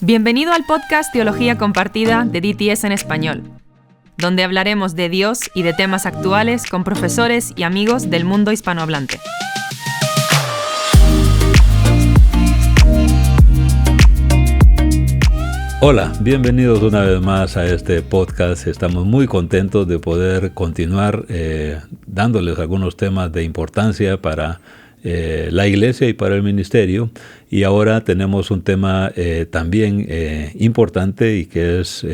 Bienvenido al podcast Teología Compartida de DTS en Español, donde hablaremos de Dios y de temas actuales con profesores y amigos del mundo hispanohablante. Hola, bienvenidos una vez más a este podcast. Estamos muy contentos de poder continuar dándoles algunos temas de importancia para la iglesia y para el ministerio. Y ahora tenemos un tema también importante y que es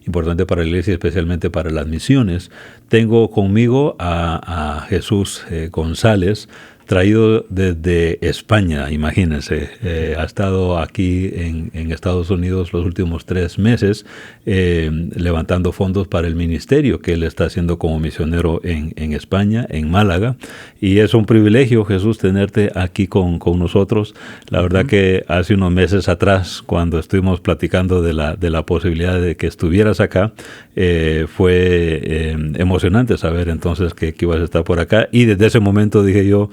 importante para la iglesia, especialmente para las misiones. Tengo conmigo a Jesús González, traído desde España, imagínense. Ha estado aquí en Estados Unidos los últimos 3 meses levantando fondos para el ministerio que él está haciendo como misionero en España, en Málaga. Y es un privilegio, Jesús, tenerte aquí con nosotros. La verdad que hace unos meses atrás, cuando estuvimos platicando de la posibilidad de que estuvieras acá, fue emocionante saber entonces que ibas a estar por acá. Y desde ese momento dije yo,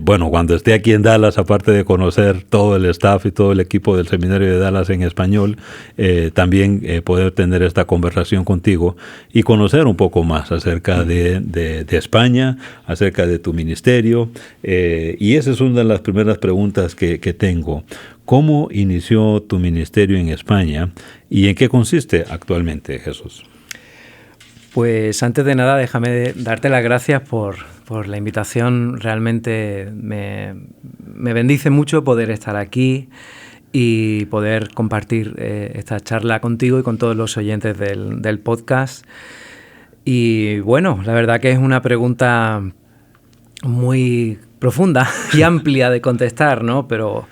bueno, cuando esté aquí en Dallas, aparte de conocer todo el staff y todo el equipo del Seminario de Dallas en español, también poder tener esta conversación contigo y conocer un poco más acerca de España, acerca de tu ministerio. Y esa es una de las primeras preguntas que tengo. ¿Cómo inició tu ministerio en España y en qué consiste actualmente, Jesús? Pues antes de nada, déjame darte las gracias por la invitación. Realmente me bendice mucho poder estar aquí y poder compartir esta charla contigo y con todos los oyentes del podcast. Y bueno, la verdad que es una pregunta muy profunda y amplia de contestar, ¿no? Pero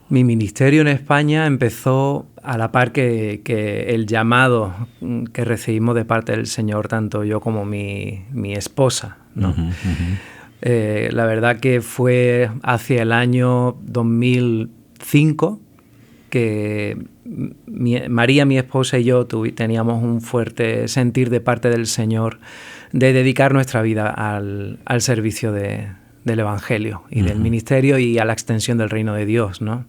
mi ministerio en España empezó a la par que el llamado que recibimos de parte del Señor, tanto yo como mi esposa, ¿no? La verdad que fue hacia el año 2005 que María, mi esposa, y yo teníamos un fuerte sentir de parte del Señor de dedicar nuestra vida al servicio del Evangelio y del ministerio y a la extensión del reino de Dios, ¿no?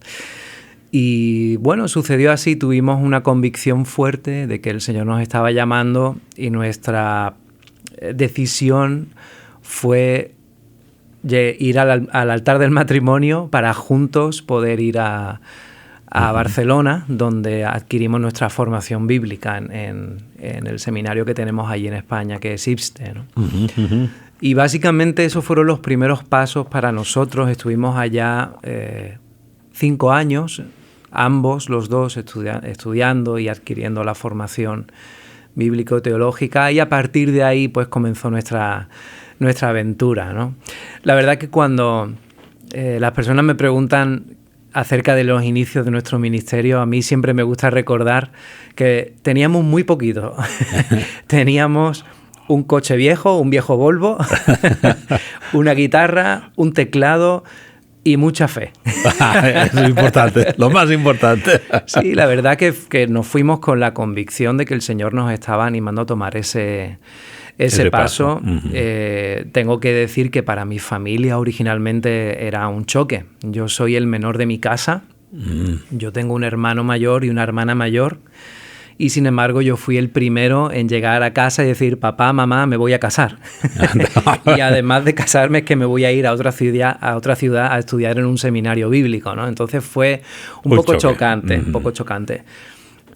Y bueno, sucedió así, tuvimos una convicción fuerte de que el Señor nos estaba llamando y nuestra decisión fue ir al altar del matrimonio para juntos poder ir a Barcelona, donde adquirimos nuestra formación bíblica en el seminario que tenemos allí en España, que es IPSTE, ¿no? Y básicamente esos fueron los primeros pasos para nosotros. Estuvimos allá 5 años, los dos estudiando y adquiriendo la formación bíblico-teológica, y a partir de ahí pues comenzó nuestra aventura, ¿no? La verdad que cuando las personas me preguntan acerca de los inicios de nuestro ministerio, a mí siempre me gusta recordar que teníamos muy poquito. Teníamos un coche viejo, un viejo Volvo, una guitarra, un teclado y mucha fe. Eso es importante, lo más importante. Sí, la verdad que nos fuimos con la convicción de que el Señor nos estaba animando a tomar ese paso. Tengo que decir que para mi familia originalmente era un choque. Yo soy el menor de mi casa. Yo tengo un hermano mayor y una hermana mayor. Y sin embargo yo fui el primero en llegar a casa y decir, papá, mamá, me voy a casar. Y además de casarme es que me voy a ir a otra ciudad a estudiar en un seminario bíblico, ¿no? Entonces fue un poco chocante.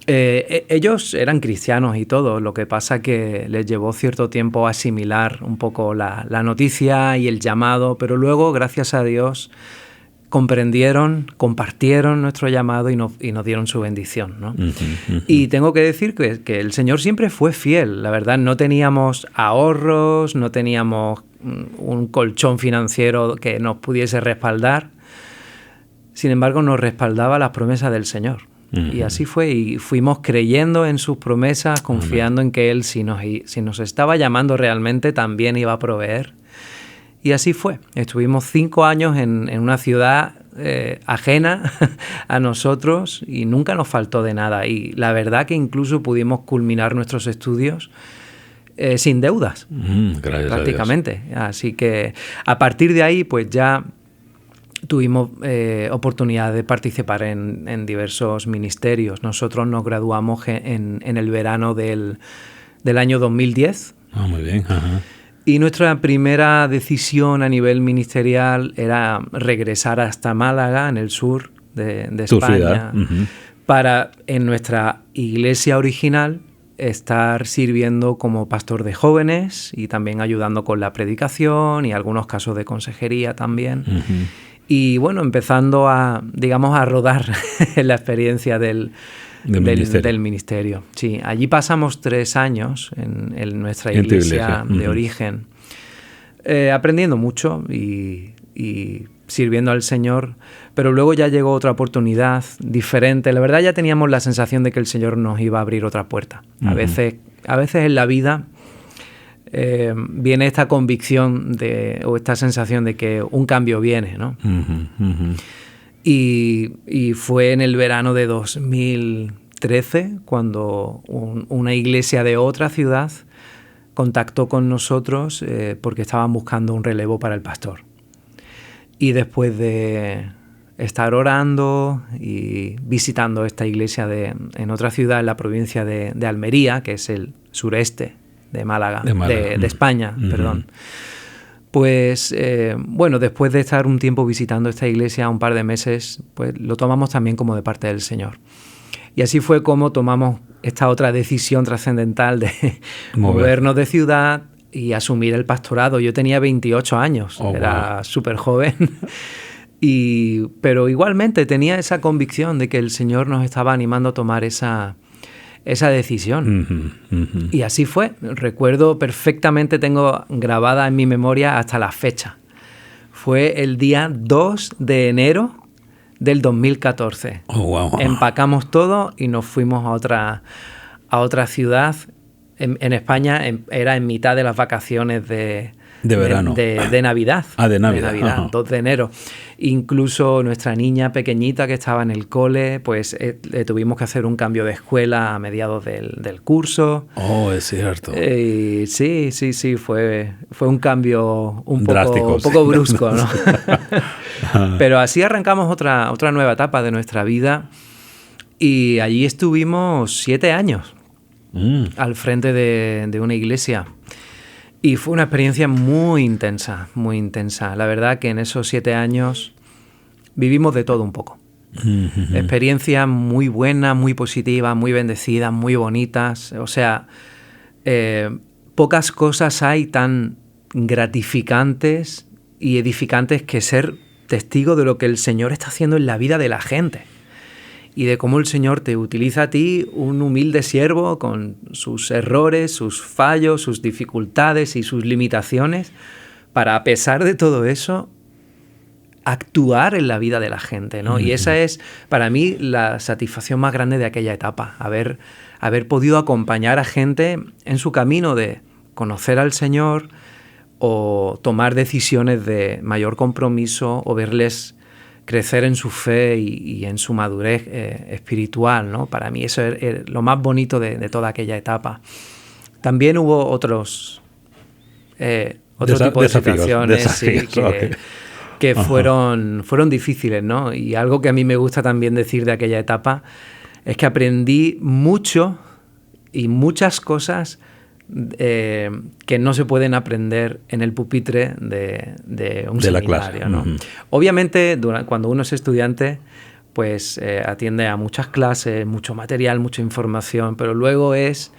Ellos eran cristianos y todo, lo que pasa que les llevó cierto tiempo asimilar un poco la noticia y el llamado, pero luego, gracias a Dios, comprendieron, compartieron nuestro llamado y nos dieron su bendición, ¿no? Y tengo que decir que el Señor siempre fue fiel. La verdad, no teníamos ahorros, no teníamos un colchón financiero que nos pudiese respaldar. Sin embargo, nos respaldaba las promesas del Señor. Y así fue, y fuimos creyendo en sus promesas, confiando en que Él, si nos estaba llamando realmente, también iba a proveer. Y así fue. Estuvimos 5 años en una ciudad ajena a nosotros y nunca nos faltó de nada. Y la verdad que incluso pudimos culminar nuestros estudios sin deudas, Gracias prácticamente. Así que a partir de ahí, pues ya tuvimos oportunidad de participar en diversos ministerios. Nosotros nos graduamos en el verano del año 2010. Ah, muy bien. Ajá. Y nuestra primera decisión a nivel ministerial era regresar hasta Málaga, en el sur de España, para, en nuestra iglesia original, estar sirviendo como pastor de jóvenes y también ayudando con la predicación y algunos casos de consejería también. Y bueno, empezando a rodar en la experiencia del ministerio. Sí, allí pasamos 3 años en nuestra iglesia de origen, aprendiendo mucho y sirviendo al Señor, pero luego ya llegó otra oportunidad diferente. La verdad, ya teníamos la sensación de que el Señor nos iba a abrir otra puerta. A veces en la vida viene esta convicción o esta sensación de que un cambio viene, ¿no? Y fue en el verano de 2013 cuando una iglesia de otra ciudad contactó con nosotros porque estaban buscando un relevo para el pastor. Y después de estar orando y visitando esta iglesia en otra ciudad en la provincia de Almería, que es el sureste de Málaga, de España, perdón. Pues bueno, después de estar un tiempo visitando esta iglesia, un par de meses, pues lo tomamos también como de parte del Señor. Y así fue como tomamos esta otra decisión trascendental de movernos de ciudad y asumir el pastorado. Yo tenía 28 años, era súper joven, pero igualmente tenía esa convicción de que el Señor nos estaba animando a tomar esa decisión. Y así fue. Recuerdo perfectamente, tengo grabada en mi memoria hasta la fecha. Fue el día 2 de enero del 2014. Empacamos todo y nos fuimos a otra ciudad. En España era en mitad de las vacaciones de verano. De Navidad. De Navidad. 2 de enero. Incluso nuestra niña pequeñita que estaba en el cole, pues le tuvimos que hacer un cambio de escuela a mediados del curso. Es cierto. Sí, fue un cambio un drástico, poco brusco, ¿no? Pero así arrancamos otra nueva etapa de nuestra vida y allí estuvimos 7 años al frente de una iglesia. Y fue una experiencia muy intensa, muy intensa. La verdad que en esos 7 años vivimos de todo un poco. Experiencias muy buenas, muy positivas, muy bendecidas, muy bonitas. O sea, pocas cosas hay tan gratificantes y edificantes que ser testigo de lo que el Señor está haciendo en la vida de la gente. Y de cómo el Señor te utiliza a ti, un humilde siervo, con sus errores, sus fallos, sus dificultades y sus limitaciones, para, a pesar de todo eso, actuar en la vida de la gente, ¿no? Y esa es, para mí, la satisfacción más grande de aquella etapa, haber podido acompañar a gente en su camino de conocer al Señor o tomar decisiones de mayor compromiso o verles crecer en su fe y en su madurez espiritual, ¿no? Para mí eso es lo más bonito de toda aquella etapa. También hubo otro tipo de situaciones que fueron difíciles, ¿no? Y algo que a mí me gusta también decir de aquella etapa es que aprendí mucho y muchas cosas que no se pueden aprender en el pupitre de un seminario, la clase, ¿no? Obviamente, cuando uno es estudiante, pues atiende a muchas clases, mucho material, mucha información, pero luego es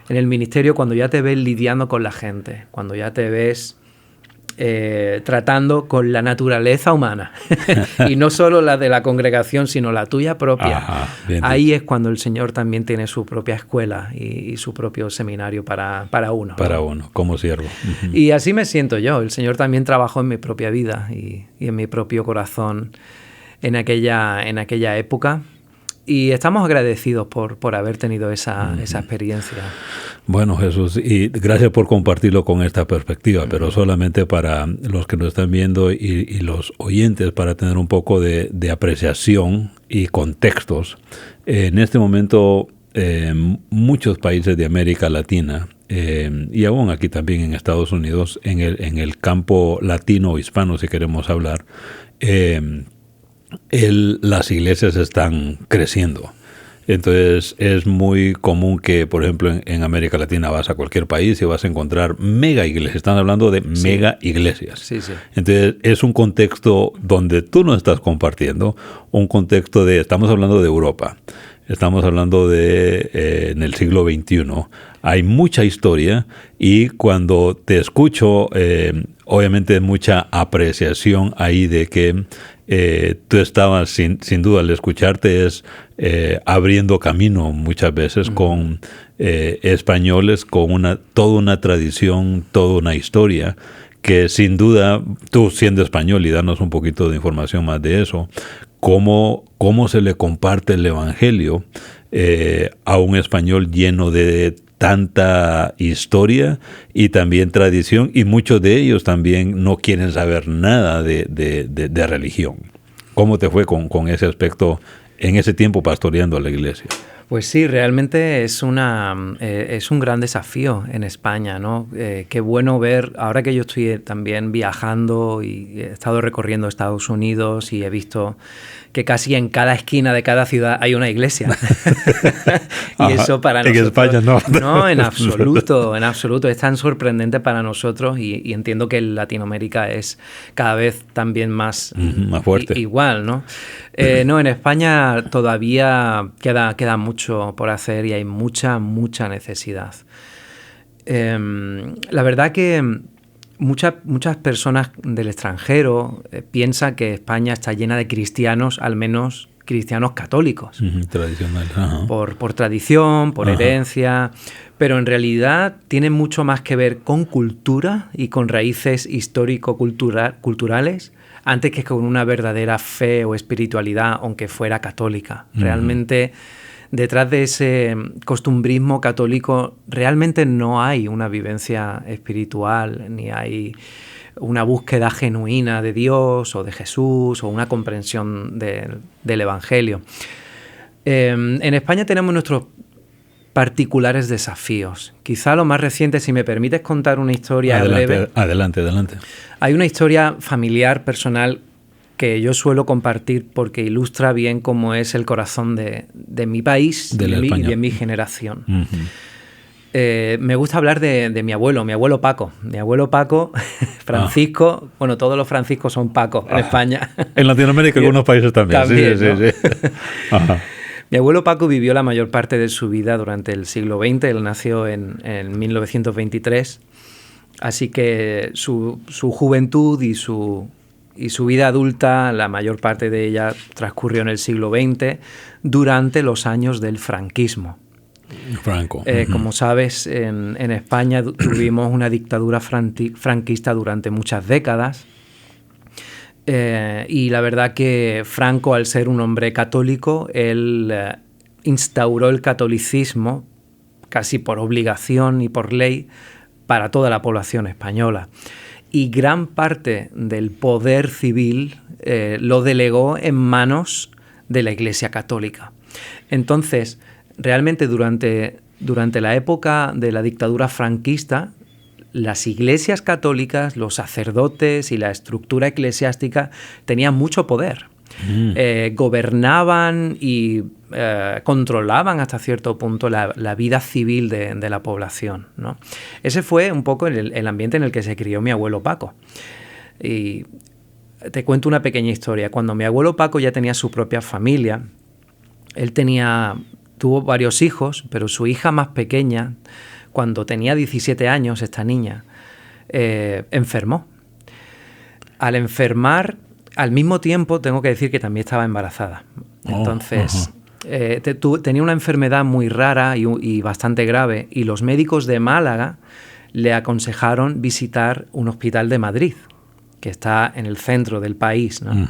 en el ministerio cuando ya te ves lidiando con la gente, cuando ya te ves tratando con la naturaleza humana y no solo la de la congregación, sino la tuya propia. Ahí es cuando el Señor también tiene su propia escuela y su propio seminario para uno. Para uno, como siervo. Y así me siento yo. El Señor también trabajó en mi propia vida y en mi propio corazón en aquella época. Y estamos agradecidos por haber tenido esa experiencia. Bueno, Jesús, y gracias por compartirlo con esta perspectiva, pero solamente para los que nos están viendo y los oyentes, para tener un poco de apreciación y contextos. En este momento muchos países de América Latina y aún aquí también en Estados Unidos, en el campo latino o hispano, si queremos hablar, las iglesias están creciendo. Entonces es muy común que, por ejemplo, en América Latina vas a cualquier país y vas a encontrar mega iglesias. Están hablando de mega iglesias. Sí, sí. Entonces es un contexto donde tú no estás compartiendo, un contexto estamos hablando de Europa, estamos hablando de en el siglo XXI. Hay mucha historia y cuando te escucho, obviamente mucha apreciación ahí de que tú estabas, sin duda, al escucharte es abriendo camino muchas veces con españoles, con toda una tradición, toda una historia, que sin duda, tú siendo español, y danos un poquito de información más de eso, cómo se le comparte el Evangelio a un español lleno de tanta historia y también tradición, y muchos de ellos también no quieren saber nada de religión. ¿Cómo te fue con ese aspecto en ese tiempo pastoreando a la iglesia? Pues sí, realmente es un gran desafío en España, ¿no? Qué bueno ver, ahora que yo estoy también viajando y he estado recorriendo Estados Unidos y he visto que casi en cada esquina de cada ciudad hay una iglesia. Y eso para nosotros... En España no. No, en absoluto, en absoluto. Es tan sorprendente para nosotros y entiendo que Latinoamérica es cada vez también más fuerte. Igual, ¿no? No, en España todavía queda mucho por hacer y hay mucha necesidad. La verdad que muchas personas del extranjero piensan que España está llena de cristianos, al menos cristianos católicos. Tradicional. Por tradición, por herencia, pero en realidad tiene mucho más que ver con cultura y con raíces histórico-culturales antes que con una verdadera fe o espiritualidad, aunque fuera católica. Realmente, detrás de ese costumbrismo católico, realmente no hay una vivencia espiritual, ni hay una búsqueda genuina de Dios o de Jesús o una comprensión del Evangelio. En España tenemos nuestros particulares desafíos. Quizá lo más reciente, si me permites contar una historia breve. Adelante. Hay una historia familiar, personal, que yo suelo compartir porque ilustra bien cómo es el corazón de mi país y de mi generación. Me gusta hablar de mi abuelo Paco. Mi abuelo Paco, Francisco, bueno, todos los Franciscos son Paco en España. En Latinoamérica y algunos países también. Sí. Ajá. Mi abuelo Paco vivió la mayor parte de su vida durante el siglo XX. Él nació en 1923. Así que su juventud y su vida adulta, la mayor parte de ella transcurrió en el siglo XX, durante los años del franquismo. Franco. Como sabes, en España tuvimos una dictadura franquista durante muchas décadas. Y la verdad que Franco, al ser un hombre católico, él instauró el catolicismo casi por obligación y por ley para toda la población española. Y gran parte del poder civil lo delegó en manos de la Iglesia Católica. Entonces, realmente durante la época de la dictadura franquista, las iglesias católicas, los sacerdotes y la estructura eclesiástica tenían mucho poder. Gobernaban y controlaban hasta cierto punto la vida civil de la población, ¿no? Ese fue un poco el ambiente en el que se crió mi abuelo Paco. Y te cuento una pequeña historia. Cuando mi abuelo Paco ya tenía su propia familia, él tuvo varios hijos, pero su hija más pequeña, cuando tenía 17 años, esta niña, enfermó. Al enfermar, al mismo tiempo, tengo que decir que también estaba embarazada. Entonces, tenía una enfermedad muy rara y bastante grave, y los médicos de Málaga le aconsejaron visitar un hospital de Madrid, que está en el centro del país, ¿no?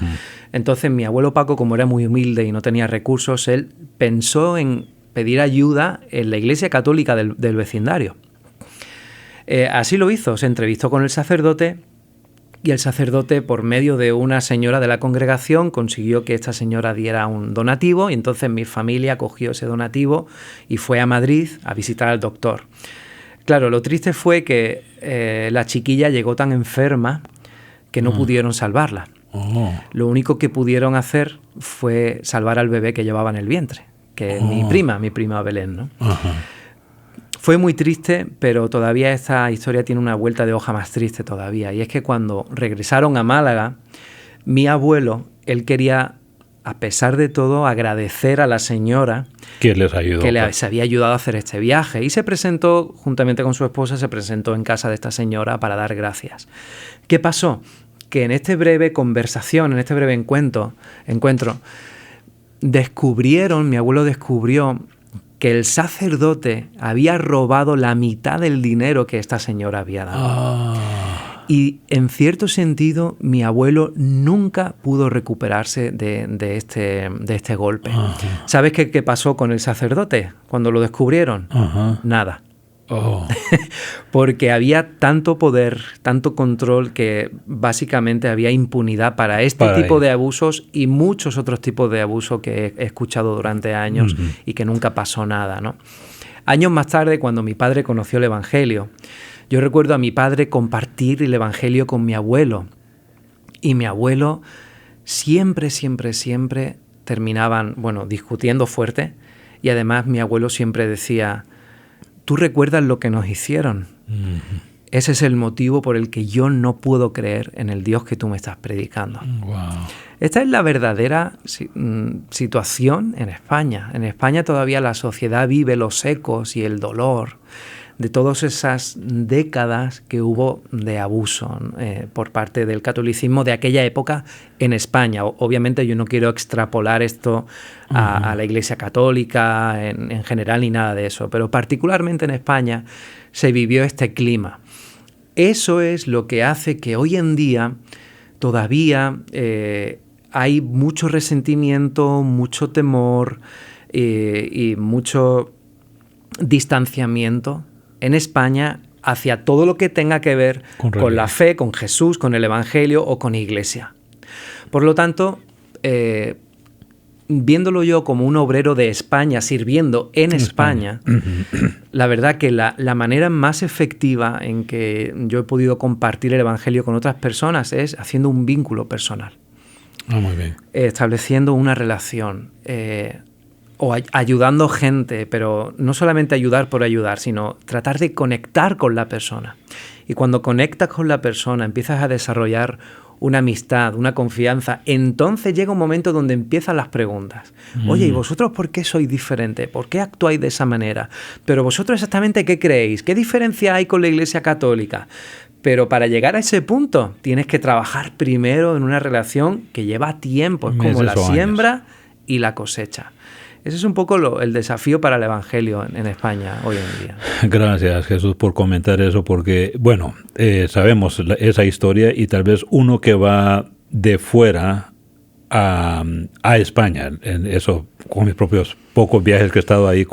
Entonces, mi abuelo Paco, como era muy humilde y no tenía recursos, él pensó en pedir ayuda en la iglesia católica del vecindario. Así lo hizo, se entrevistó con el sacerdote Y el sacerdote, por medio de una señora de la congregación, consiguió que esta señora diera un donativo, y entonces mi familia cogió ese donativo y fue a Madrid a visitar al doctor. Claro, lo triste fue que la chiquilla llegó tan enferma que no pudieron salvarla. Lo único que pudieron hacer fue salvar al bebé que llevaba en el vientre, que es mi prima Belén, ¿no? Fue muy triste, pero todavía esta historia tiene una vuelta de hoja más triste todavía. Y es que cuando regresaron a Málaga, mi abuelo, él quería, a pesar de todo, agradecer a la señora que les ayudó, que les había ayudado a hacer este viaje. Y se presentó, juntamente con su esposa, se presentó en casa de esta señora para dar gracias. ¿Qué pasó? Que en esta breve conversación, en este breve encuentro, mi abuelo descubrió que el sacerdote había robado la mitad del dinero que esta señora había dado. Y en cierto sentido, mi abuelo nunca pudo recuperarse de este golpe. ¿Sabes qué pasó con el sacerdote cuando lo descubrieron? Nada. Porque había tanto poder, tanto control, que básicamente había impunidad para este tipo de abusos y muchos otros tipos de abusos que he escuchado durante años y que nunca pasó nada, ¿no? Años más tarde, cuando mi padre conoció el Evangelio, yo recuerdo a mi padre compartir el Evangelio con mi abuelo, y mi abuelo siempre terminaban, discutiendo fuerte, y además mi abuelo siempre decía: ¿tú recuerdas lo que nos hicieron? Ese es el motivo por el que yo no puedo creer en el Dios que tú me estás predicando. Esta es la verdadera situación en España. En España todavía la sociedad vive los ecos y el dolor de todas esas décadas que hubo de abuso por parte del catolicismo de aquella época en España. Obviamente yo no quiero extrapolar esto a la Iglesia Católica en general ni nada de eso, pero particularmente en España se vivió este clima. Eso es lo que hace que hoy en día todavía hay mucho resentimiento, mucho temor y mucho distanciamiento en España hacia todo lo que tenga que ver con la fe, con Jesús, con el Evangelio o con Iglesia. Por lo tanto, viéndolo yo como un obrero de España, sirviendo en España, la verdad que la manera más efectiva en que yo he podido compartir el Evangelio con otras personas es haciendo un vínculo personal. Muy bien. Estableciendo una relación, o ayudando gente, pero no solamente ayudar por ayudar, sino tratar de conectar con la persona. Y cuando conectas con la persona, empiezas a desarrollar una amistad, una confianza, entonces llega un momento donde empiezan las preguntas. Oye, ¿y vosotros por qué sois diferentes? ¿Por qué actuáis de esa manera? Pero vosotros exactamente ¿qué creéis? ¿Qué diferencia hay con la Iglesia Católica? Pero para llegar a ese punto tienes que trabajar primero en una relación que lleva tiempo, es como la siembra y la cosecha. Ese es un poco el desafío para el Evangelio en España hoy en día. Gracias, Jesús, por comentar eso, porque, sabemos esa historia y tal vez uno que va de fuera a España, en eso, con mis propios pocos viajes que he estado ahí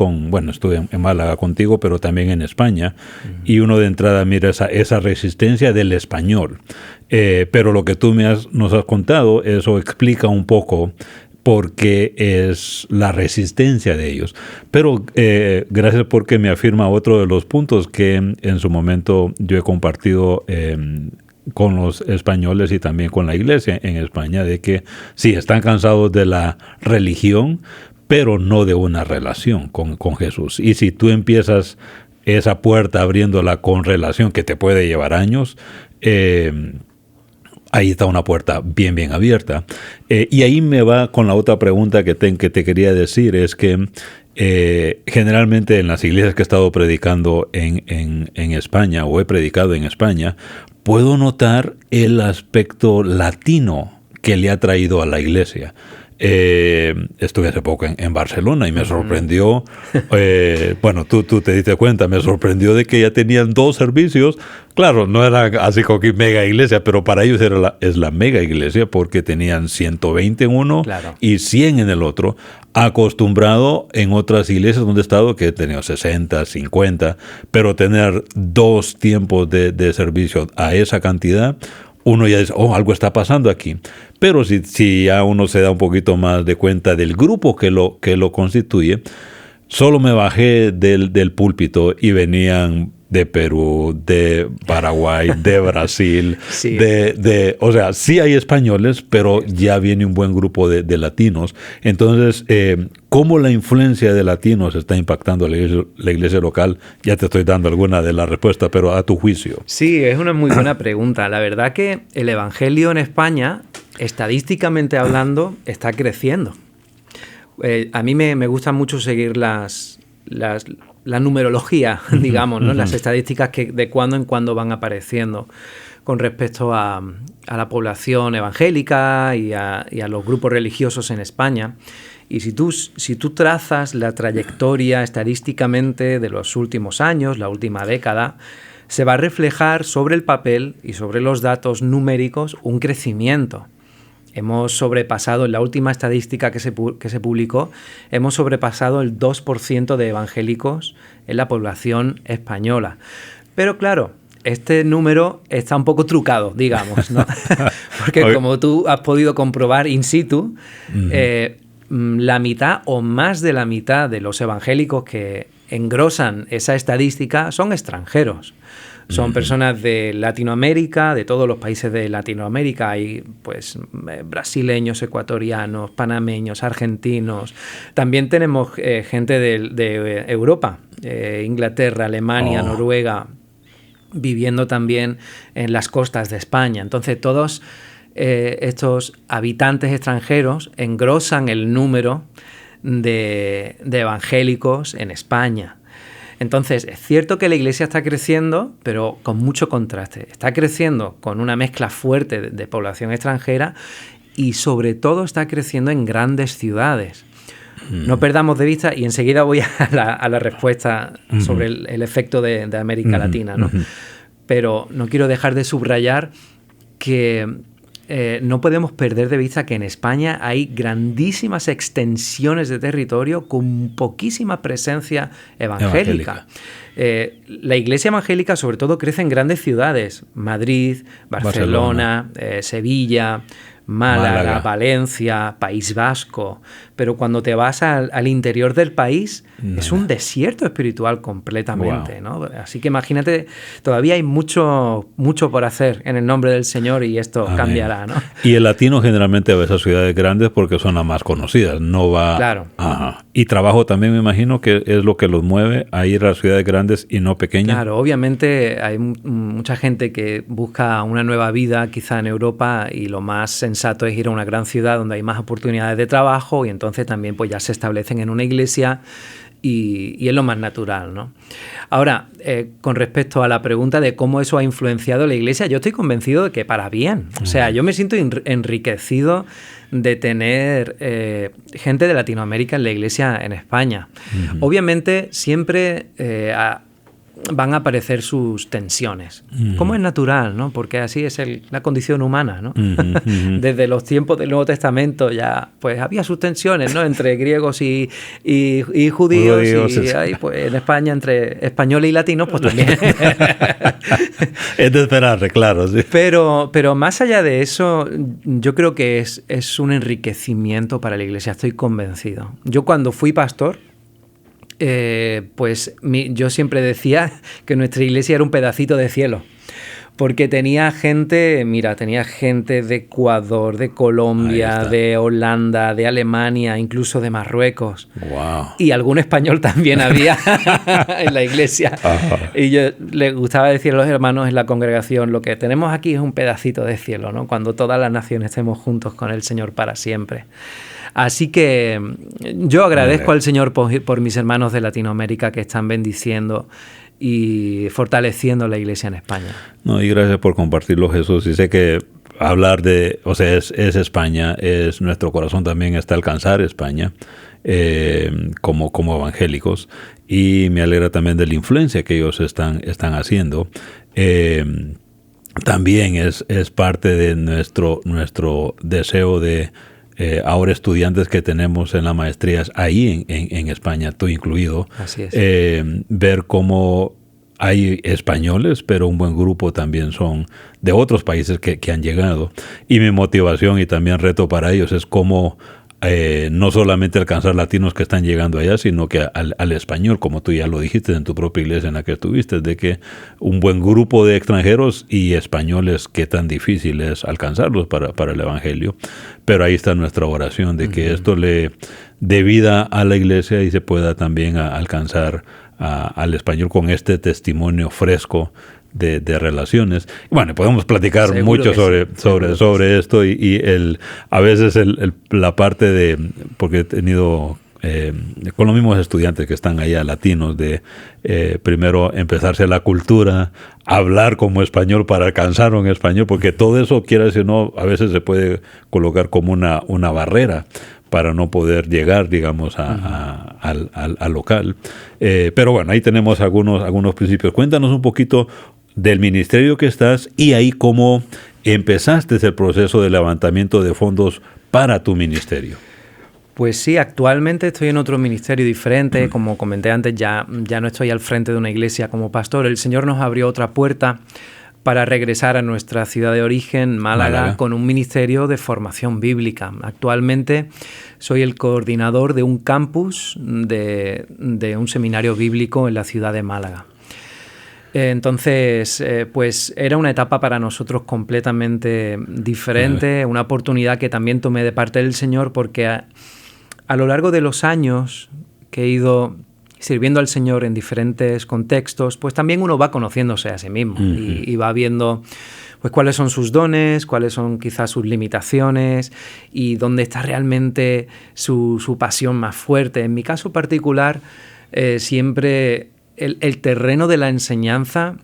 estuve en Málaga contigo, pero también en España, y uno de entrada mira esa resistencia del español. Pero lo que tú nos has contado, eso explica un poco porque es la resistencia de ellos. Pero gracias porque me afirma otro de los puntos que en su momento yo he compartido con los españoles y también con la Iglesia en España, de que sí, están cansados de la religión, pero no de una relación con Jesús. Y si tú empiezas esa puerta abriéndola con relación, que te puede llevar años, ahí está una puerta bien abierta. Y ahí me va con la otra pregunta que te quería decir, es que generalmente en las iglesias que he estado predicando en España, o he predicado en España, puedo notar el aspecto latino que le ha traído a la iglesia. Estuve hace poco en Barcelona y me sorprendió, tú te diste cuenta, me sorprendió de que ya tenían 2 servicios. Claro, no era así como que mega iglesia, pero para ellos es la mega iglesia, porque tenían 120 en uno, claro, y 100 en el otro, acostumbrado en otras iglesias donde he estado que he tenido 60, 50, pero tener 2 tiempos de servicio a esa cantidad, uno ya dice, algo está pasando aquí. Pero si ya uno se da un poquito más de cuenta del grupo que lo constituye, solo me bajé del púlpito y venían de Perú, de Paraguay, de Brasil, sí. O sea, sí hay españoles, pero ya viene un buen grupo de latinos. Entonces, ¿cómo la influencia de latinos está impactando la iglesia local? Ya te estoy dando alguna de las respuestas, pero a tu juicio. Sí, es una muy buena pregunta. La verdad que el evangelio en España, estadísticamente hablando, está creciendo. A mí me gusta mucho seguir la numerología, digamos, ¿no? Las estadísticas que de cuando en cuando van apareciendo con respecto a la población evangélica y a los grupos religiosos en España. Y si tú trazas la trayectoria estadísticamente de los últimos años, la última década, se va a reflejar sobre el papel y sobre los datos numéricos un crecimiento. Hemos sobrepasado, en la última estadística que se publicó, hemos sobrepasado el 2% de evangélicos en la población española. Pero claro, este número está un poco trucado, digamos, ¿no? Porque como tú has podido comprobar in situ, la mitad o más de la mitad de los evangélicos que engrosan esa estadística son extranjeros. Son personas de Latinoamérica, de todos los países de Latinoamérica. Hay pues brasileños, ecuatorianos, panameños, argentinos. También tenemos gente de Europa, Inglaterra, Alemania, Noruega, viviendo también en las costas de España. Entonces todos estos habitantes extranjeros engrosan el número de evangélicos en España. Entonces, es cierto que la iglesia está creciendo, pero con mucho contraste. Está creciendo con una mezcla fuerte de población extranjera y sobre todo está creciendo en grandes ciudades. No perdamos de vista, y enseguida voy a la respuesta sobre el efecto de América Latina, ¿no? Pero no quiero dejar de subrayar que no podemos perder de vista que en España hay grandísimas extensiones de territorio con poquísima presencia evangélica. La iglesia evangélica sobre todo crece en grandes ciudades, Madrid, Barcelona. Sevilla, Málaga, Valencia, País Vasco, pero cuando te vas al interior del país es un desierto espiritual completamente, ¿no? Así que imagínate, todavía hay mucho por hacer en el nombre del Señor y esto cambiará, ¿no? Y el latino generalmente va a esas ciudades grandes porque son las más conocidas, no va... Claro. Y trabajo también me imagino que es lo que los mueve a ir a ciudades grandes y no pequeñas. Claro, obviamente hay mucha gente que busca una nueva vida quizá en Europa y lo más sensato es ir a una gran ciudad donde hay más oportunidades de trabajo y entonces también pues ya se establecen en una iglesia y es lo más natural, ¿no? Ahora, con respecto a la pregunta de cómo eso ha influenciado la iglesia, yo estoy convencido de que para bien. O sea, yo me siento enriquecido de tener gente de Latinoamérica en la iglesia en España. Obviamente siempre van a aparecer sus tensiones, como es natural, ¿no? Porque así es la condición humana, ¿no? Desde los tiempos del Nuevo Testamento ya pues había sus tensiones, ¿no? Entre griegos y judíos y pues, en España entre españoles y latinos pues también. Es de esperar, claro, sí. Pero más allá de eso, yo creo que es un enriquecimiento para la iglesia, estoy convencido. Yo cuando fui pastor, yo siempre decía que nuestra iglesia era un pedacito de cielo, porque tenía gente de Ecuador, de Colombia, de Holanda, de Alemania, incluso de Marruecos. Wow. Y algún español también había en la iglesia. Y yo le gustaba decir a los hermanos en la congregación, lo que tenemos aquí es un pedacito de cielo, ¿no? Cuando todas las naciones estemos juntos con el Señor para siempre. Así que yo agradezco al Señor por mis hermanos de Latinoamérica que están bendiciendo y fortaleciendo la iglesia en España. No, y gracias por compartirlo, Jesús. Y sé que hablar es España, es nuestro corazón también está alcanzar España como evangélicos. Y me alegra también de la influencia que ellos están haciendo. También es parte de nuestro deseo de... ahora estudiantes que tenemos en las maestrías ahí en España, tú incluido, así es. Ver cómo hay españoles, pero un buen grupo también son de otros países que han llegado. Y mi motivación y también reto para ellos es cómo no solamente alcanzar latinos que están llegando allá, sino que al español, como tú ya lo dijiste en tu propia iglesia en la que estuviste, de que un buen grupo de extranjeros y españoles, qué tan difícil es alcanzarlos para el evangelio. Pero ahí está nuestra oración de que esto le dé vida a la iglesia y se pueda también alcanzar al español con este testimonio fresco de relaciones. Bueno, podemos platicar seguro mucho sobre esto y a veces la parte de, porque he tenido con los mismos estudiantes que están allá, latinos, de primero empezarse la cultura, hablar como español para alcanzar un español, porque todo eso, quiera decir, no, a veces se puede colocar como una barrera para no poder llegar, digamos, al local. Pero bueno, ahí tenemos algunos principios. Cuéntanos un poquito del ministerio que estás y ahí cómo empezaste el proceso de levantamiento de fondos para tu ministerio. Pues sí, actualmente estoy en otro ministerio diferente. Como comenté antes, ya no estoy al frente de una iglesia como pastor. El Señor nos abrió otra puerta para regresar a nuestra ciudad de origen, Málaga, con un ministerio de formación bíblica. Actualmente soy el coordinador de un campus de un seminario bíblico en la ciudad de Málaga. Entonces, pues era una etapa para nosotros completamente diferente, una oportunidad que también tomé de parte del Señor, porque a lo largo de los años que he ido sirviendo al Señor en diferentes contextos, pues también uno va conociéndose a sí mismo y va viendo pues cuáles son sus dones, cuáles son quizás sus limitaciones y dónde está realmente su pasión más fuerte. En mi caso particular, siempre el terreno de la enseñanza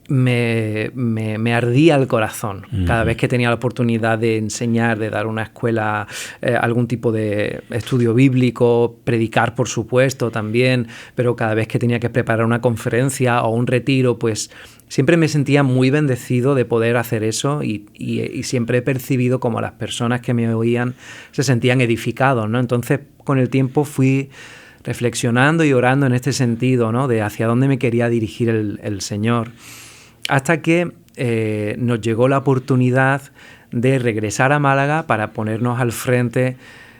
me ardía el corazón cada vez que tenía la oportunidad de enseñar, de dar una escuela, algún tipo de estudio bíblico, predicar por supuesto también, pero cada vez que tenía que preparar una conferencia o un retiro, pues siempre me sentía muy bendecido de poder hacer eso y siempre he percibido como las personas que me oían se sentían edificados, ¿no? Entonces con el tiempo fui reflexionando y orando en este sentido, ¿no? De hacia dónde me quería dirigir el Señor. Hasta que nos llegó la oportunidad de regresar a Málaga para ponernos al frente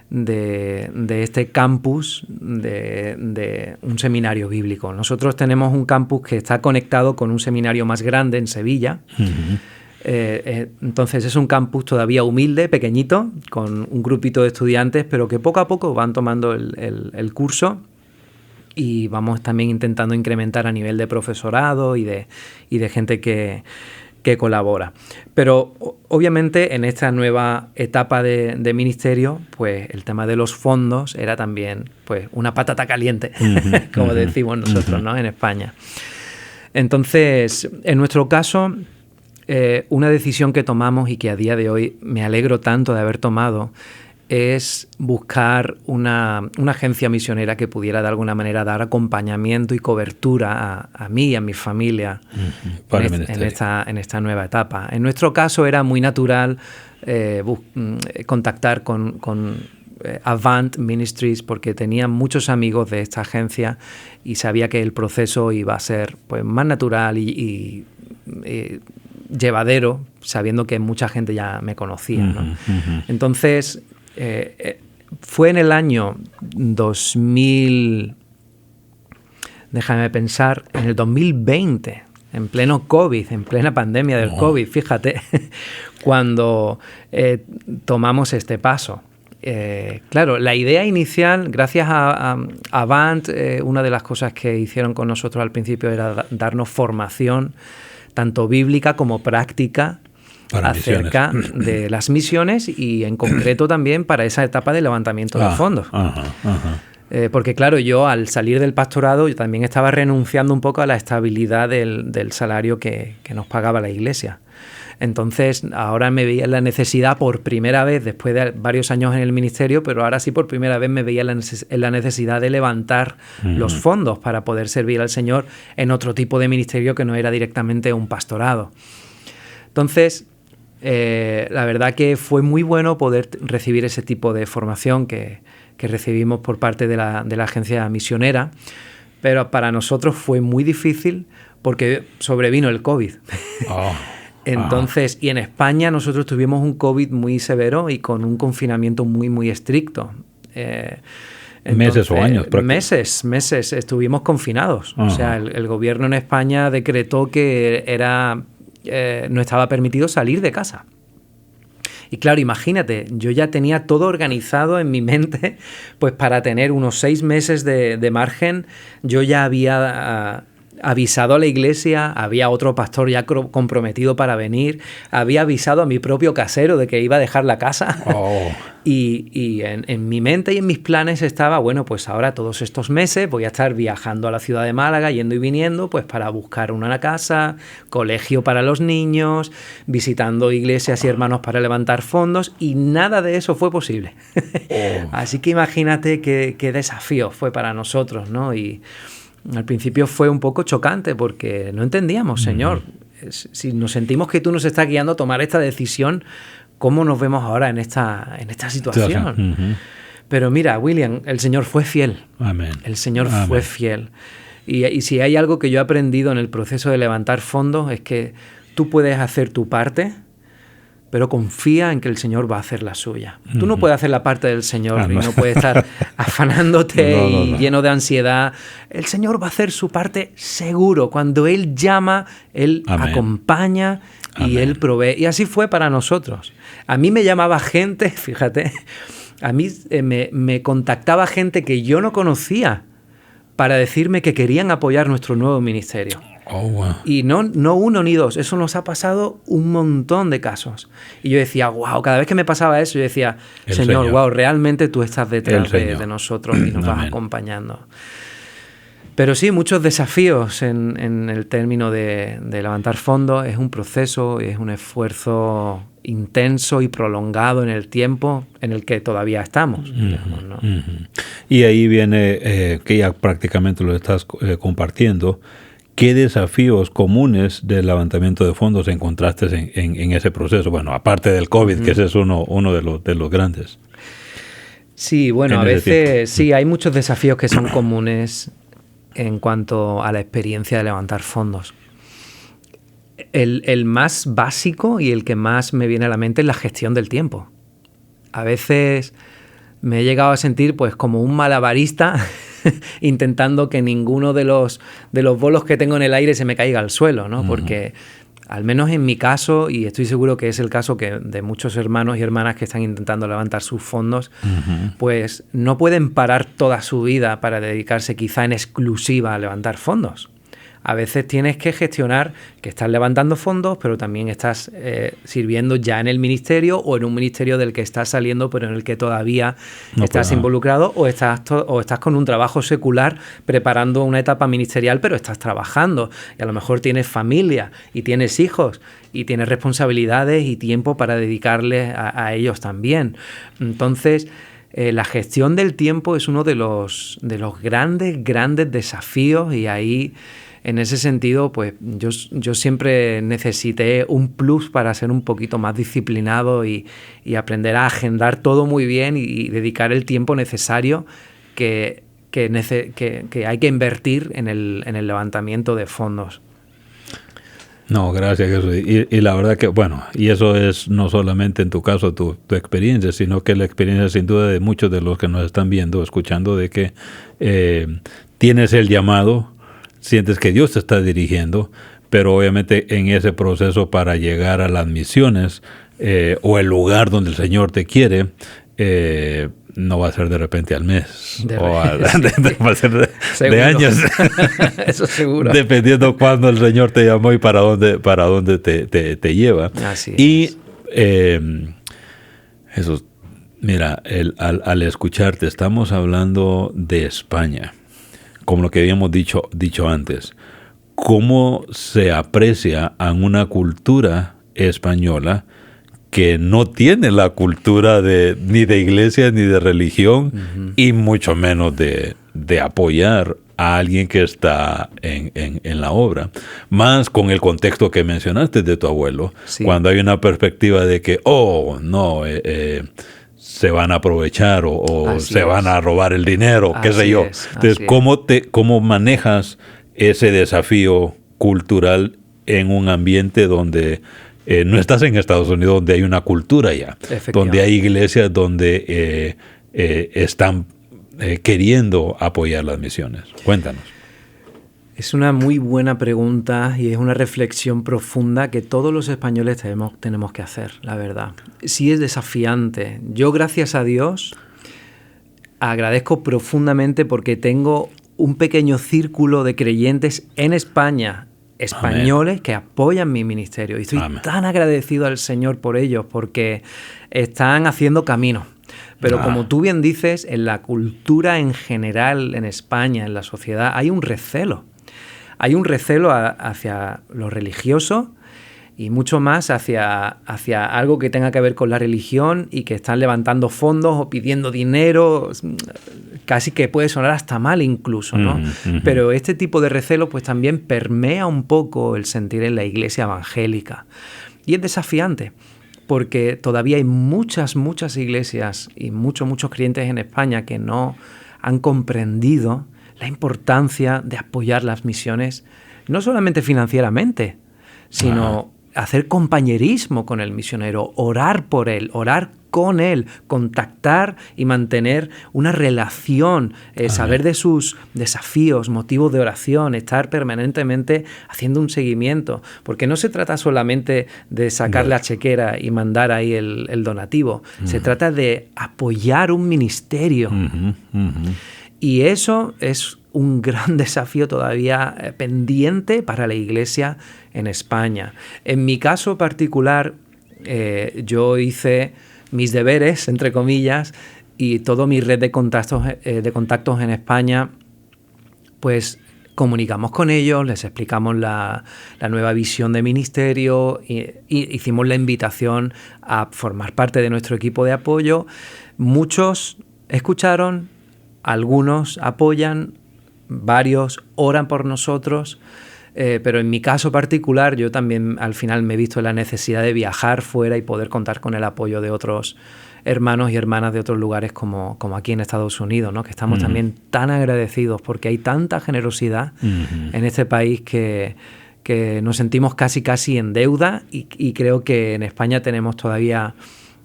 de este campus de un seminario bíblico. Nosotros tenemos un campus que está conectado con un seminario más grande en Sevilla. Entonces es un campus todavía humilde, pequeñito, con un grupito de estudiantes, pero que poco a poco van tomando el curso. Y vamos también intentando incrementar a nivel de profesorado y de gente que colabora. Pero obviamente en esta nueva etapa de ministerio, pues el tema de los fondos era también pues una patata caliente, como decimos nosotros, ¿no? En España. Entonces, en nuestro caso, una decisión que tomamos y que a día de hoy me alegro tanto de haber tomado es buscar una agencia misionera que pudiera de alguna manera dar acompañamiento y cobertura a mí y a mi familia en esta nueva etapa. En nuestro caso era muy natural contactar con Avant Ministries porque tenía muchos amigos de esta agencia y sabía que el proceso iba a ser pues, más natural y llevadero, sabiendo que mucha gente ya me conocía, ¿no? Entonces, fue en el año 2000, déjame pensar, en el 2020, en pleno COVID, en plena pandemia del COVID, fíjate, cuando tomamos este paso. Claro, la idea inicial, gracias a Avant, una de las cosas que hicieron con nosotros al principio era darnos formación, tanto bíblica como práctica, acerca de las misiones y en concreto también para esa etapa de levantamiento de fondos. Porque claro, yo al salir del pastorado yo también estaba renunciando un poco a la estabilidad del salario que nos pagaba la iglesia. Entonces ahora me veía la necesidad por primera vez, después de varios años en el ministerio, pero ahora sí por primera vez me veía la necesidad de levantar los fondos para poder servir al Señor en otro tipo de ministerio que no era directamente un pastorado. Entonces, la verdad que fue muy bueno poder recibir ese tipo de formación que recibimos por parte de la agencia misionera, Pero para nosotros fue muy difícil porque sobrevino el COVID. Entonces, y en España nosotros tuvimos un COVID muy severo y con un confinamiento muy, muy estricto. Entonces, meses o años. Meses estuvimos confinados. O sea, el gobierno en España decretó que no estaba permitido salir de casa. Y claro, imagínate, yo ya tenía todo organizado en mi mente, pues para tener unos 6 meses de margen. Yo ya había avisado a la iglesia, había otro pastor ya comprometido para venir, había avisado a mi propio casero de que iba a dejar la casa. Y en mi mente y en mis planes estaba, bueno, pues ahora todos estos meses voy a estar viajando a la ciudad de Málaga, yendo y viniendo, pues para buscar una casa, colegio para los niños, visitando iglesias y hermanos para levantar fondos, y nada de eso fue posible. Así que imagínate qué desafío fue para nosotros, ¿no? Y al principio fue un poco chocante porque no entendíamos, Señor, si nos sentimos que tú nos estás guiando a tomar esta decisión, ¿cómo nos vemos ahora en esta situación? Pero mira, William, el Señor fue fiel. Amén. El Señor fue fiel. Y si hay algo que yo he aprendido en el proceso de levantar fondos es que tú puedes hacer tu parte, pero confía en que el Señor va a hacer la suya. Tú no puedes hacer la parte del Señor y no puedes estar afanándote lleno de ansiedad. El Señor va a hacer su parte seguro. Cuando Él llama, Él acompaña y Él provee. Y así fue para nosotros. A mí me llamaba gente, fíjate, a mí me contactaba gente que yo no conocía para decirme que querían apoyar nuestro nuevo ministerio. Y no uno ni dos, eso nos ha pasado un montón de casos. Y yo decía, wow, cada vez que me pasaba eso, yo decía, Señor, wow, realmente tú estás detrás de nosotros y nos vas acompañando. Pero sí, muchos desafíos en el término de levantar fondos. Es un proceso, es un esfuerzo intenso y prolongado en el tiempo en el que todavía estamos. Digamos, ¿no? Y ahí viene, que ya prácticamente lo estás compartiendo, ¿qué desafíos comunes del levantamiento de fondos encontraste en ese proceso? Bueno, aparte del COVID, que ese es uno de los grandes. Sí, bueno, a veces sí, hay muchos desafíos que son comunes en cuanto a la experiencia de levantar fondos. El más básico y el que más me viene a la mente es la gestión del tiempo. A veces me he llegado a sentir pues como un malabarista intentando que ninguno de los bolos que tengo en el aire se me caiga al suelo, ¿no? Porque al menos en mi caso, y estoy seguro que es el caso de muchos hermanos y hermanas que están intentando levantar sus fondos, pues no pueden parar toda su vida para dedicarse quizá en exclusiva a levantar fondos. A veces tienes que gestionar que estás levantando fondos, pero también estás sirviendo ya en el ministerio o en un ministerio del que estás saliendo, pero en el que todavía estás involucrado, o estás con un trabajo secular preparando una etapa ministerial, pero estás trabajando. Y a lo mejor tienes familia y tienes hijos y tienes responsabilidades y tiempo para dedicarles a ellos también. Entonces, la gestión del tiempo es uno de los grandes desafíos, y ahí, en ese sentido, pues yo siempre necesité un plus para ser un poquito más disciplinado y aprender a agendar todo muy bien y dedicar el tiempo necesario que hay que invertir en el levantamiento de fondos. No, gracias, Jesús. Y la verdad que, bueno, y eso es no solamente en tu caso tu experiencia, sino que la experiencia sin duda de muchos de los que nos están viendo, escuchando, de que tienes el llamado, sientes que Dios te está dirigiendo, pero obviamente en ese proceso para llegar a las misiones o el lugar donde el Señor te quiere, no va a ser de repente al mes, va a ser de años. Eso seguro. Dependiendo cuándo el Señor te llamó y para dónde te lleva. Así y es. Jesús, mira, al escucharte, estamos hablando de España, como lo que habíamos dicho antes. ¿Cómo se aprecia a una cultura española que no tiene la cultura ni de iglesia ni de religión, y mucho menos de apoyar a alguien que está en la obra? Más con el contexto que mencionaste de tu abuelo, sí. Cuando hay una perspectiva de que, se van a aprovechar o se es. van a robar el dinero, qué sé yo. Entonces, ¿cómo manejas ese desafío cultural en un ambiente donde no estás en Estados Unidos, donde hay una cultura ya, donde hay iglesias donde están queriendo apoyar las misiones? Cuéntanos. Es una muy buena pregunta y es una reflexión profunda que todos los españoles tenemos que hacer, la verdad. Sí es desafiante. Yo, gracias a Dios, agradezco profundamente porque tengo un pequeño círculo de creyentes en España, españoles, que apoyan mi ministerio. Y estoy tan agradecido al Señor por ellos porque están haciendo camino. Pero como tú bien dices, en la cultura en general, en España, en la sociedad, hay un recelo. Hay un recelo hacia lo religioso y mucho más hacia algo que tenga que ver con la religión y que están levantando fondos o pidiendo dinero, casi que puede sonar hasta mal incluso, ¿no? Pero este tipo de recelo pues también permea un poco el sentir en la iglesia evangélica. Y es desafiante, porque todavía hay muchas iglesias y muchos creyentes en España que no han comprendido la importancia de apoyar las misiones, no solamente financieramente, sino hacer compañerismo con el misionero, orar por él, orar con él, contactar y mantener una relación, saber de sus desafíos, motivos de oración, estar permanentemente haciendo un seguimiento, porque no se trata solamente de sacar la chequera y mandar ahí el donativo, se trata de apoyar un ministerio. Y eso es un gran desafío todavía pendiente para la Iglesia en España. En mi caso particular, yo hice mis deberes, entre comillas, y toda mi red de contactos en España, pues comunicamos con ellos, les explicamos la nueva visión de ministerio y hicimos la invitación a formar parte de nuestro equipo de apoyo. Muchos escucharon, algunos apoyan, varios oran por nosotros, pero en mi caso particular yo también al final me he visto en la necesidad de viajar fuera y poder contar con el apoyo de otros hermanos y hermanas de otros lugares como aquí en Estados Unidos, ¿no? Que estamos también tan agradecidos porque hay tanta generosidad en este país que nos sentimos casi en deuda y creo que en España tenemos todavía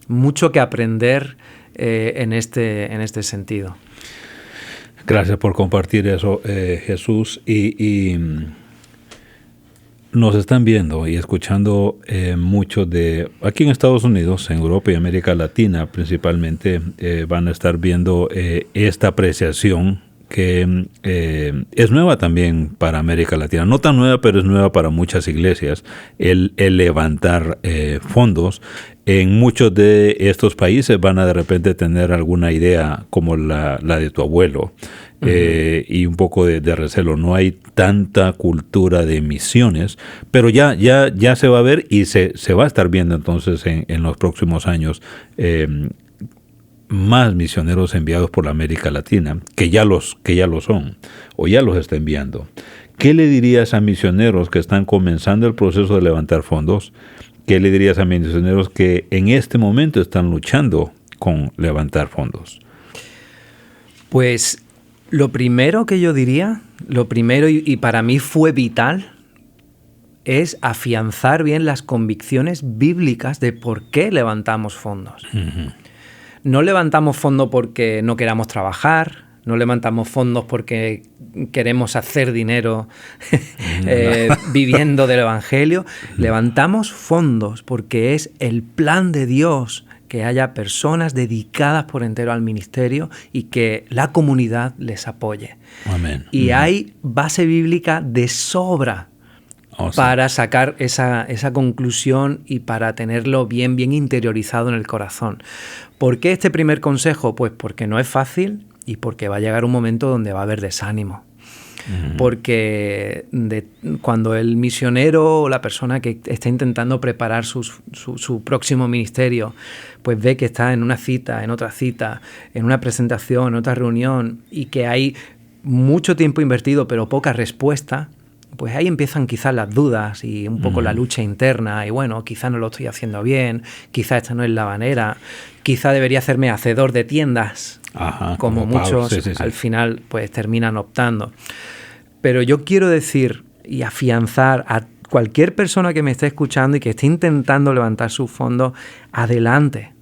mucho que aprender en este sentido. Gracias por compartir eso, Jesús. Y nos están viendo y escuchando mucho de... Aquí en Estados Unidos, en Europa y América Latina principalmente, van a estar viendo esta apreciación que es nueva también para América Latina. No tan nueva, pero es nueva para muchas iglesias, el levantar fondos. En muchos de estos países van a de repente tener alguna idea como la de tu abuelo y un poco de recelo. No hay tanta cultura de misiones, pero ya se va a ver y se va a estar viendo entonces en los próximos años más misioneros enviados por la América Latina, que ya lo son o ya los está enviando. ¿Qué le dirías a misioneros que están comenzando el proceso de levantar fondos? ¿Qué le dirías a misioneros que en este momento están luchando con levantar fondos? Pues lo primero que yo diría, y para mí fue vital, es afianzar bien las convicciones bíblicas de por qué levantamos fondos. No levantamos fondos porque no queramos trabajar, no levantamos fondos porque queremos hacer dinero viviendo del Evangelio. Levantamos fondos porque es el plan de Dios que haya personas dedicadas por entero al ministerio y que la comunidad les apoye. Amén. Y hay base bíblica de sobra para sacar esa conclusión y para tenerlo bien interiorizado en el corazón. ¿Por qué este primer consejo? Pues porque no es fácil y porque va a llegar un momento donde va a haber desánimo. Porque cuando el misionero o la persona que está intentando preparar su próximo ministerio, pues ve que está en una cita, en otra cita, en una presentación, en otra reunión, y que hay mucho tiempo invertido pero poca respuesta, pues ahí empiezan quizás las dudas y un poco la lucha interna, y bueno, quizás no lo estoy haciendo bien, quizás esta no es la manera, quizás debería hacerme hacedor de tiendas, como muchos al final pues terminan optando. Pero yo quiero decir y afianzar a cualquier persona que me esté escuchando y que esté intentando levantar sus fondos, adelante,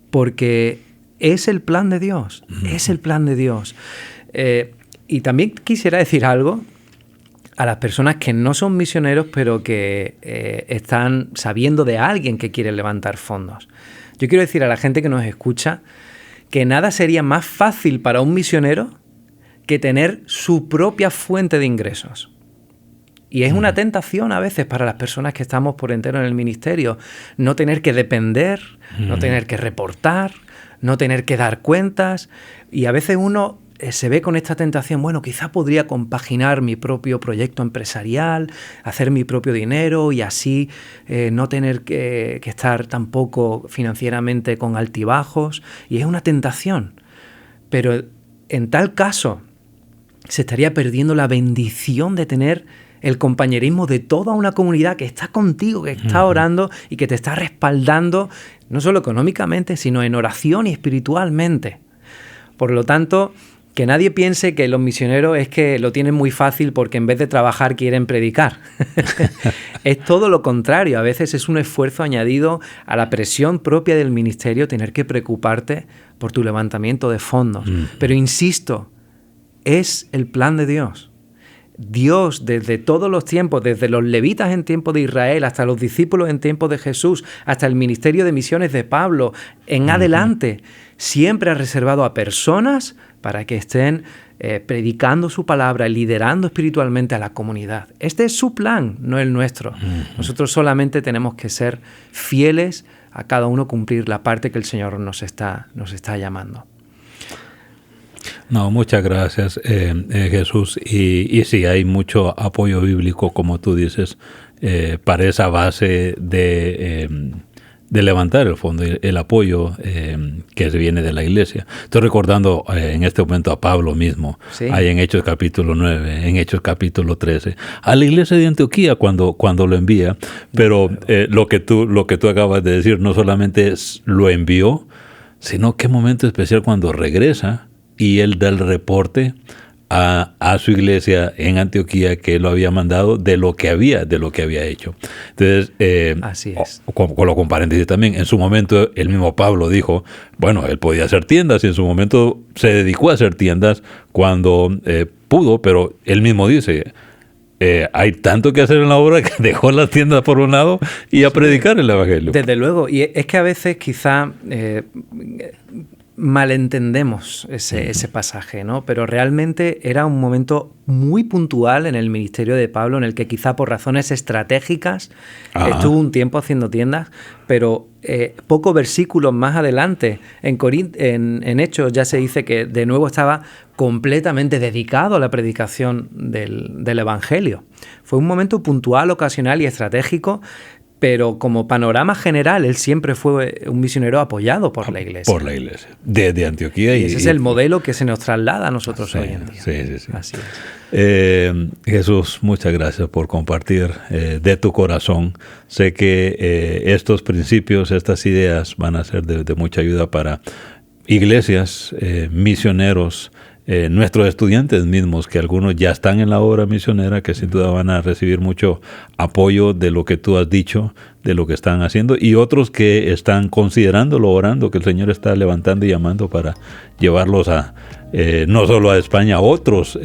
porque es el plan de Dios, es el plan de Dios. Y también quisiera decir algo a las personas que no son misioneros, pero que están sabiendo de alguien que quiere levantar fondos. Yo quiero decir a la gente que nos escucha que nada sería más fácil para un misionero que tener su propia fuente de ingresos. Y es una tentación a veces para las personas que estamos por entero en el ministerio, no tener que depender, no tener que reportar, no tener que dar cuentas, y a veces uno se ve con esta tentación, bueno, quizá podría compaginar mi propio proyecto empresarial, hacer mi propio dinero y así no tener que estar tampoco financieramente con altibajos, y es una tentación. Pero en tal caso se estaría perdiendo la bendición de tener el compañerismo de toda una comunidad que está contigo, que está orando y que te está respaldando, no solo económicamente, sino en oración y espiritualmente. Por lo tanto, que nadie piense que los misioneros es que lo tienen muy fácil porque en vez de trabajar quieren predicar. Es todo lo contrario. A veces es un esfuerzo añadido a la presión propia del ministerio tener que preocuparte por tu levantamiento de fondos. Pero insisto, es el plan de Dios. Dios, desde todos los tiempos, desde los levitas en tiempo de Israel hasta los discípulos en tiempo de Jesús, hasta el ministerio de misiones de Pablo, en adelante, siempre ha reservado a personas para que estén predicando su palabra, liderando espiritualmente a la comunidad. Este es su plan, no el nuestro. Nosotros solamente tenemos que ser fieles a cada uno, cumplir la parte que el Señor nos está llamando. No, muchas gracias, Jesús. Y sí, hay mucho apoyo bíblico, como tú dices, para esa base de levantar el fondo, el apoyo que se viene de la iglesia. Estoy recordando en este momento a Pablo mismo, ahí en Hechos capítulo 9, en Hechos capítulo 13, a la iglesia de Antioquía cuando lo envía, pero lo que tú acabas de decir, no solamente lo envió, sino qué momento especial cuando regresa y él da el reporte a su iglesia en Antioquía que él lo había mandado de lo que había hecho. Entonces, así es. Con paréntesis también, en su momento el mismo Pablo dijo, bueno, él podía hacer tiendas y en su momento se dedicó a hacer tiendas cuando pudo, pero él mismo dice, hay tanto que hacer en la obra que dejó las tiendas por un lado y a predicar el evangelio. Desde luego, y es que a veces quizá malentendemos ese pasaje, ¿no? Pero realmente era un momento muy puntual en el ministerio de Pablo, en el que quizá por razones estratégicas estuvo un tiempo haciendo tiendas, pero pocos versículos más adelante, en Hechos ya se dice que de nuevo estaba completamente dedicado a la predicación del Evangelio. Fue un momento puntual, ocasional y estratégico, pero como panorama general, él siempre fue un misionero apoyado por la iglesia. Por la iglesia, de Antioquía. Y ese es el modelo que se nos traslada a nosotros hoy en día. Sí. Así es. Jesús, muchas gracias por compartir de tu corazón. Sé que estos principios, estas ideas van a ser de mucha ayuda para iglesias, misioneros, nuestros estudiantes mismos, que algunos ya están en la obra misionera, que sin duda van a recibir mucho apoyo de lo que tú has dicho, de lo que están haciendo, y otros que están considerándolo, orando, que el Señor está levantando y llamando para llevarlos a no solo a España, a otros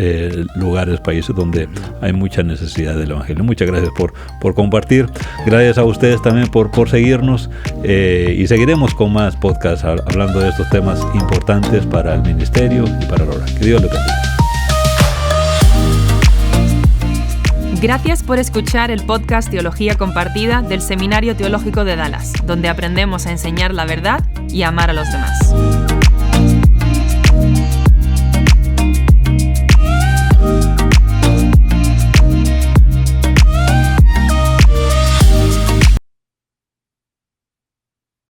lugares, países donde hay mucha necesidad del Evangelio. Muchas gracias por compartir. Gracias a ustedes también por seguirnos, y seguiremos con más podcasts hablando de estos temas importantes para el ministerio y para la obra. Que Dios les bendiga. Gracias por escuchar el podcast Teología Compartida del Seminario Teológico de Dallas, donde aprendemos a enseñar la verdad y a amar a los demás.